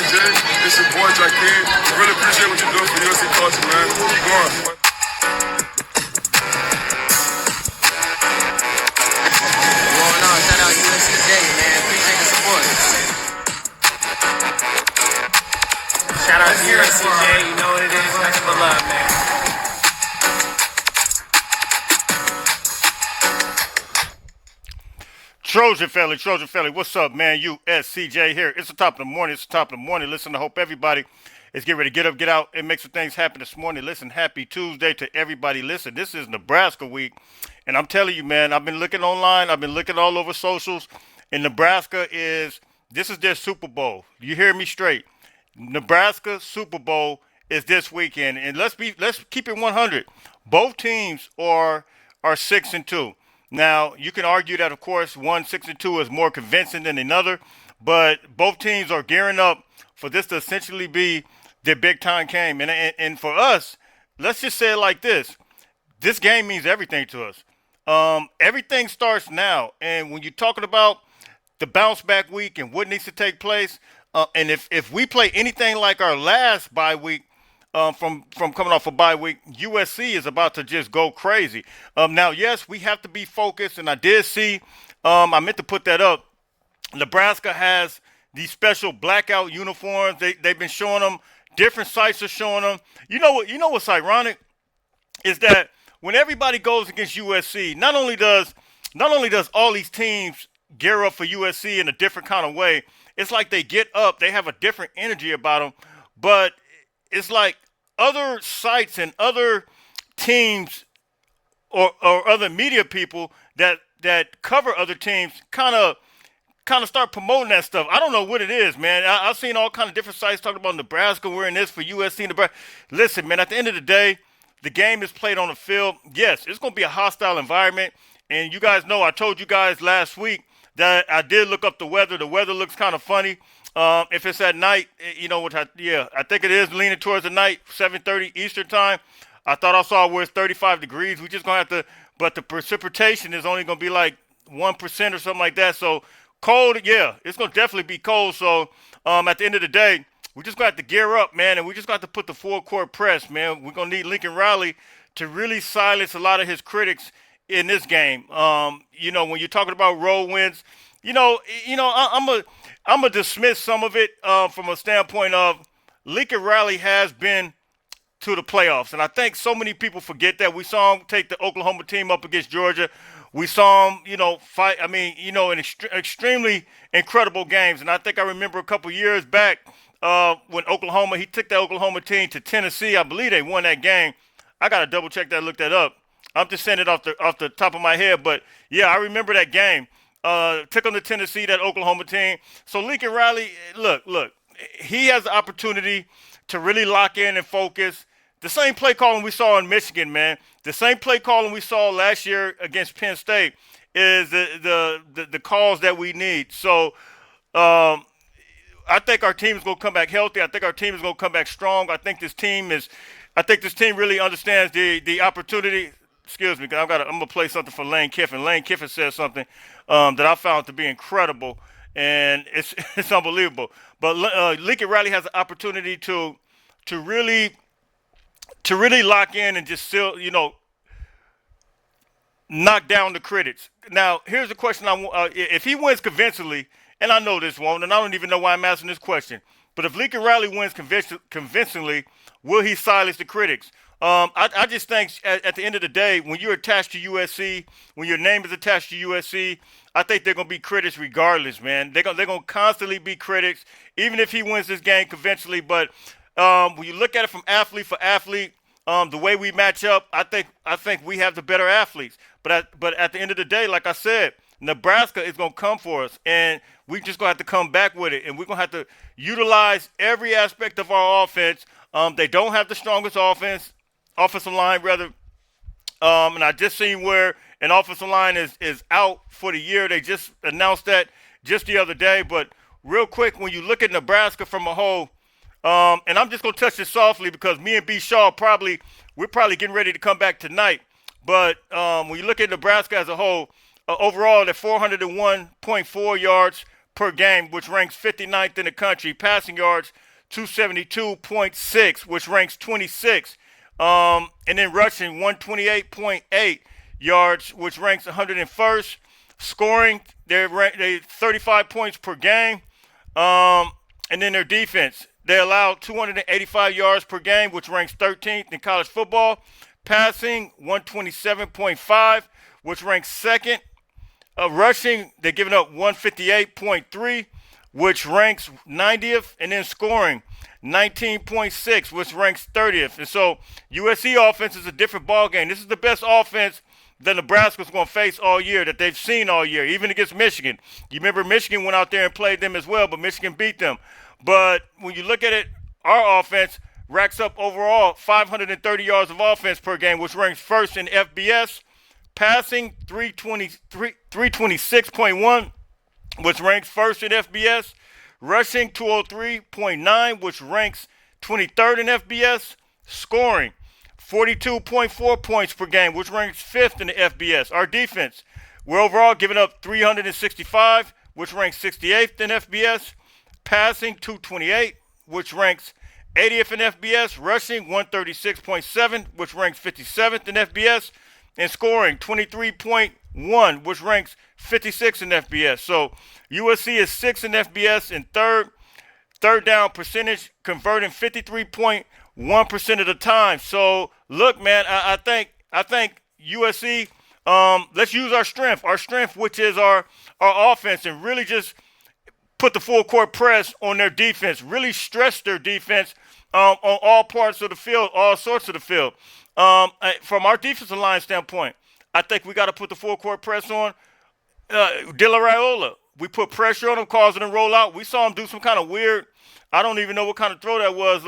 USCJ. It's your boy Jakeem. Really appreciate what you're doing for USC culture, man. Keep going. Going on, shout out USCJ, man. Appreciate the support. Shout out to USCJ, you know what it is. Thanks for love, man. Trojan family, what's up, man? USCJ here. It's the top of the morning. Listen, I hope everybody is getting ready to get up, get out, and make some things happen this morning. Listen, happy Tuesday to everybody. Listen, this is Nebraska week, and I'm telling you, man, I've been looking online, I've been looking all over socials, and this is their Super Bowl. You hear me straight. Nebraska Super Bowl is this weekend, and let's keep it 100. Both teams are 6-2. Now, you can argue that, of course, 6-2 is more convincing than another, but both teams are gearing up for this to essentially be their big-time game. And for us, let's just say it like this. This game means everything to us. Everything starts now. And when you're talking about the bounce-back week and what needs to take place, and if we play anything like our last bye week, from coming off a bye week, USC is about to just go crazy. Now, yes, we have to be focused, and I did see, I meant to put that up. Nebraska has these special blackout uniforms. They've been showing them. Different sites are showing them. You know what's ironic is that when everybody goes against USC, not only does all these teams gear up for USC in a different kind of way, it's like they get up, they have a different energy about them, but it's like other sites and other teams or other media people that cover other teams kind of start promoting that stuff. I don't know what it is, man. I've seen all kind of different sites talking about Nebraska, we're in this for USC. Nebraska. Listen, man, at the end of the day, the game is played on the field. Yes, it's going to be a hostile environment. And you guys know I told you guys last week that I did look up the weather. The weather looks kind of funny. If it's at night, I think it is leaning towards the night, 7:30 Eastern time. I thought I saw where it's 35 degrees. We just going to have to, but the precipitation is only going to be like 1% or something like that. So cold, yeah, it's going to definitely be cold. So at the end of the day, we just going to have to gear up, man, and we just got to put the full court press, man. We're going to need Lincoln Riley to really silence a lot of his critics in this game. When you're talking about road wins, I'm gonna dismiss some of it from a standpoint of Lincoln Riley has been to the playoffs, and I think so many people forget that. We saw him take the Oklahoma team up against Georgia. We saw him, fight. I mean, in extremely incredible games, and I think I remember a couple years back when he took that Oklahoma team to Tennessee. I believe they won that game. I gotta double check that, look that up. I'm just saying it off the top of my head, but yeah, I remember that game. Took them to Tennessee, that Oklahoma team. So Lincoln Riley, look, he has the opportunity to really lock in and focus. The same play calling we saw in Michigan, man. The same play calling we saw last year against Penn State is the calls that we need. So I think our team is going to come back healthy. I think our team is going to come back strong. I think this team really understands the opportunity. Excuse me, I'm going to play something for Lane Kiffin. Lane Kiffin said something that I found to be incredible, and it's unbelievable. But Lincoln Riley has an opportunity to really lock in and just still, knock down the critics. Now, here's the question: if he wins convincingly, and I know this won't, and I don't even know why I'm asking this question, but if Lincoln Riley wins convincingly, will he silence the critics? I just think at the end of the day, when you're attached to USC, when your name is attached to USC, I think they're going to be critics regardless, man. They're going to constantly be critics, even if he wins this game conventionally. But when you look at it from athlete for athlete, the way we match up, I think we have the better athletes. But at the end of the day, like I said, Nebraska is going to come for us, and we just going to have to come back with it, and we're going to have to utilize every aspect of our offense. They don't have the strongest offensive line, rather. And I just seen where an offensive line is out for the year. They just announced that just the other day. But real quick, when you look at Nebraska from a whole, and I'm just going to touch this softly because me and B. Shaw we're probably getting ready to come back tonight. But when you look at Nebraska as a whole, overall, they're 401.4 yards per game, which ranks 59th in the country. Passing yards, 272.6, which ranks 26th. And then rushing, 128.8 yards, which ranks 101st. Scoring, they 35 points per game. And then their defense, they allow 285 yards per game, which ranks 13th in college football. Passing, 127.5, which ranks second. Rushing, they're giving up 158.3, which ranks 90th. And then scoring, 19.6, which ranks 30th. And so USC offense is a different ballgame. This is the best offense that Nebraska's going to face all year, that they've seen all year, even against Michigan. You remember Michigan went out there and played them as well, but Michigan beat them. But when you look at it, our offense racks up overall 530 yards of offense per game, which ranks first in FBS. Passing, 326.1, which ranks first in FBS. Rushing, 203.9, which ranks 23rd in FBS. Scoring, 42.4 points per game, which ranks 5th in the FBS. Our defense, we're overall giving up 365, which ranks 68th in FBS. Passing, 228, which ranks 80th in FBS. Rushing, 136.7, which ranks 57th in FBS. And scoring, 23.1, which ranks 56th in FBS. So USC is 6th in FBS and third down percentage, converting 53.1% of the time. So look, man, I think USC. Let's use our strength, which is our offense, and really just put the full court press on their defense. Really stress their defense on all parts of the field, all sorts of the field. From our defensive line standpoint, I think we got to put the full court press on Dylan Raiola. We put pressure on him, causing him to roll out. We saw him do some kind of weird, I don't even know what kind of throw that was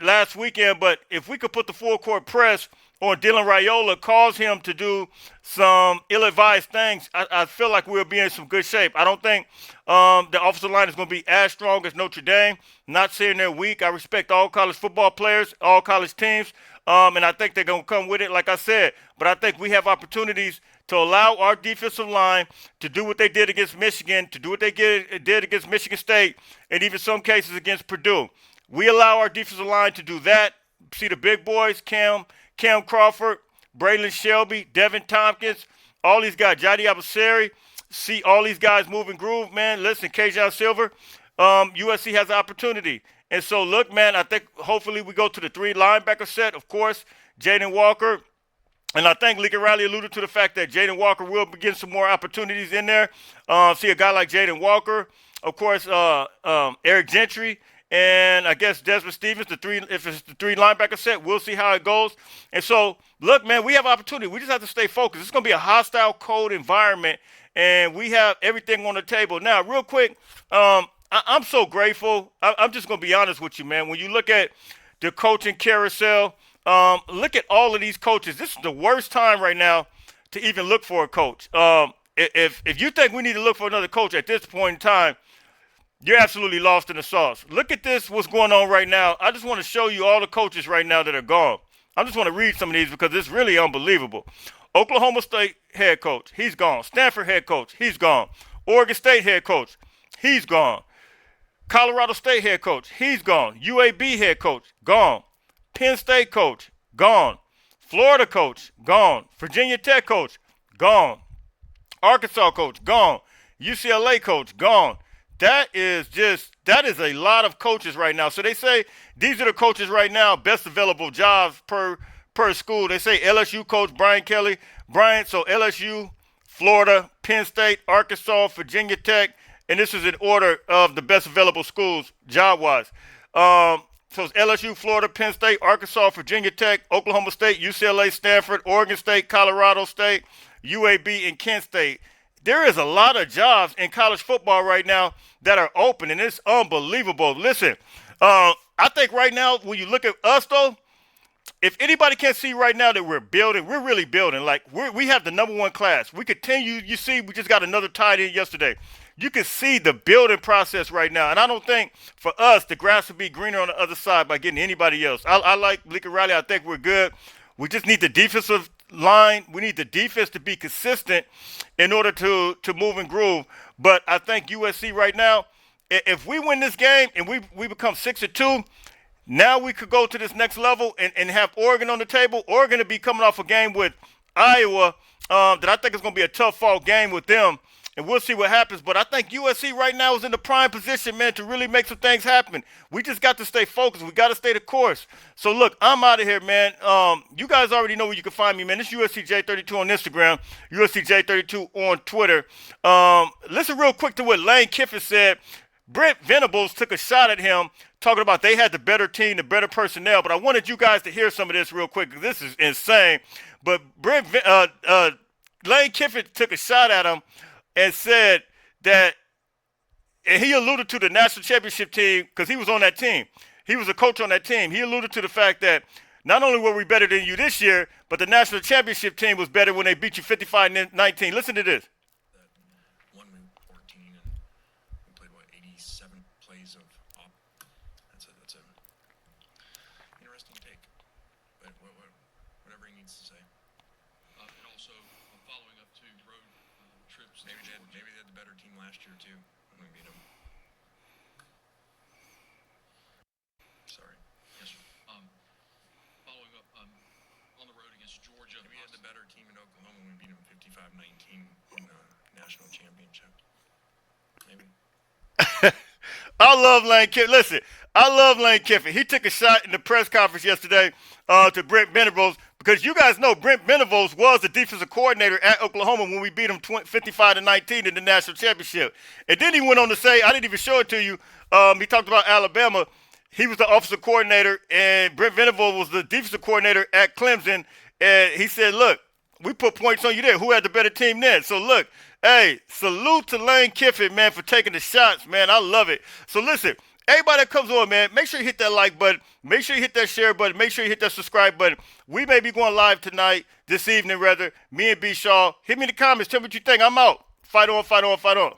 last weekend, but if we could put the full court press on Dylan Raiola, cause him to do some ill-advised things, I feel like we'll be in some good shape. I don't think the offensive line is going to be as strong as Notre Dame. Not saying they're weak. I respect all college football players, all college teams, and I think they're going to come with it, like I said. But I think we have opportunities to allow our defensive line to do what they did against Michigan, to do what they did against Michigan State, and even some cases against Purdue. We allow our defensive line to do that. See the big boys, Cam Crawford, Braylon Shelby, Devin Tompkins, all these guys, Jody Abasari. See all these guys move and groove, man. Listen, Kajon Silver, USC has an opportunity. And so, look, man, I think hopefully we go to the 3 linebacker set. Of course, Jaden Walker. And I think Lincoln Riley alluded to the fact that Jaden Walker will begin some more opportunities in there. See a guy like Jaden Walker. Of course, Eric Gentry. And I guess Desmond Stevens, if it's the 3 linebacker set, we'll see how it goes. And so, look, man, we have opportunity. We just have to stay focused. It's going to be a hostile, cold environment, and we have everything on the table. Now, real quick, I'm so grateful. I'm just going to be honest with you, man. When you look at the coaching carousel, look at all of these coaches. This is the worst time right now to even look for a coach. If you think we need to look for another coach at this point in time, you're absolutely lost in the sauce. Look at this, what's going on right now. I just want to show you all the coaches right now that are gone. I just want to read some of these because it's really unbelievable. Oklahoma State head coach, he's gone. Stanford head coach, he's gone. Oregon State head coach, he's gone. Colorado State head coach, he's gone. UAB head coach, gone. Penn State coach, gone. Florida coach, gone. Virginia Tech coach, gone. Arkansas coach, gone. UCLA coach, gone. That is a lot of coaches right now. So they say these are the coaches right now, best available jobs per school. They say LSU coach Brian Kelly. So LSU, Florida, Penn State, Arkansas, Virginia Tech, and this is in order of the best available schools job-wise. So it's LSU, Florida, Penn State, Arkansas, Virginia Tech, Oklahoma State, UCLA, Stanford, Oregon State, Colorado State, UAB, and Kent State. There is a lot of jobs in college football right now that are open, and it's unbelievable. Listen, I think right now when you look at us, though, if anybody can see right now that we're building, we're really building. Like, we have the number 1 class. We continue. You see, we just got another tight end yesterday. You can see the building process right now. And I don't think for us the grass would be greener on the other side by getting anybody else. I like Lincoln Riley. I think we're good. We just need the defensive line. We need the defense to be consistent in order to move and groove. But I think USC right now, if we win this game and we become 6-2, now we could go to this next level and have Oregon on the table. Oregon to be coming off a game with Iowa that I think is going to be a tough fall game with them. And we'll see what happens. But I think USC right now is in the prime position, man, to really make some things happen. We just got to stay focused. We got to stay the course. So, look, I'm out of here, man. You guys already know where you can find me, man. It's USCJ32 on Instagram, USCJ32 on Twitter. Listen real quick to what Lane Kiffin said. Brent Venables took a shot at him talking about they had the better team, the better personnel. But I wanted you guys to hear some of this real quick because this is insane. But Lane Kiffin took a shot at him and said that, and he alluded to the national championship team because he was on that team. He was a coach on that team. He alluded to the fact that not only were we better than you this year, but the national championship team was better when they beat you 55-19. Listen to this. One win 14 and we played 87 plays of op. That's a interesting take. But whatever he needs to say. And also following up to road trips. Maybe they had the better team last year too when we beat them. Sorry. Yes, sir. Following up on the road against Georgia. Maybe we had the better team in Oklahoma when we beat them 55-19 in the national championship. Maybe. I love Lane Kiffin. Listen, I love Lane Kiffin. He took a shot in the press conference yesterday to Brent Venables because you guys know Brent Venables was the defensive coordinator at Oklahoma when we beat him 55-19 in the national championship. And then he went on to say, I didn't even show it to you. He talked about Alabama. He was the offensive coordinator, and Brent Venables was the defensive coordinator at Clemson. And he said, look, we put points on you there. Who had the better team then? So, look, hey, salute to Lane Kiffin, man, for taking the shots, man. I love it. So, listen, everybody that comes on, man, make sure you hit that like button. Make sure you hit that share button. Make sure you hit that subscribe button. We may be going live tonight, this evening, rather. Me and B. Shaw. Hit me in the comments. Tell me what you think. I'm out. Fight on, fight on, fight on.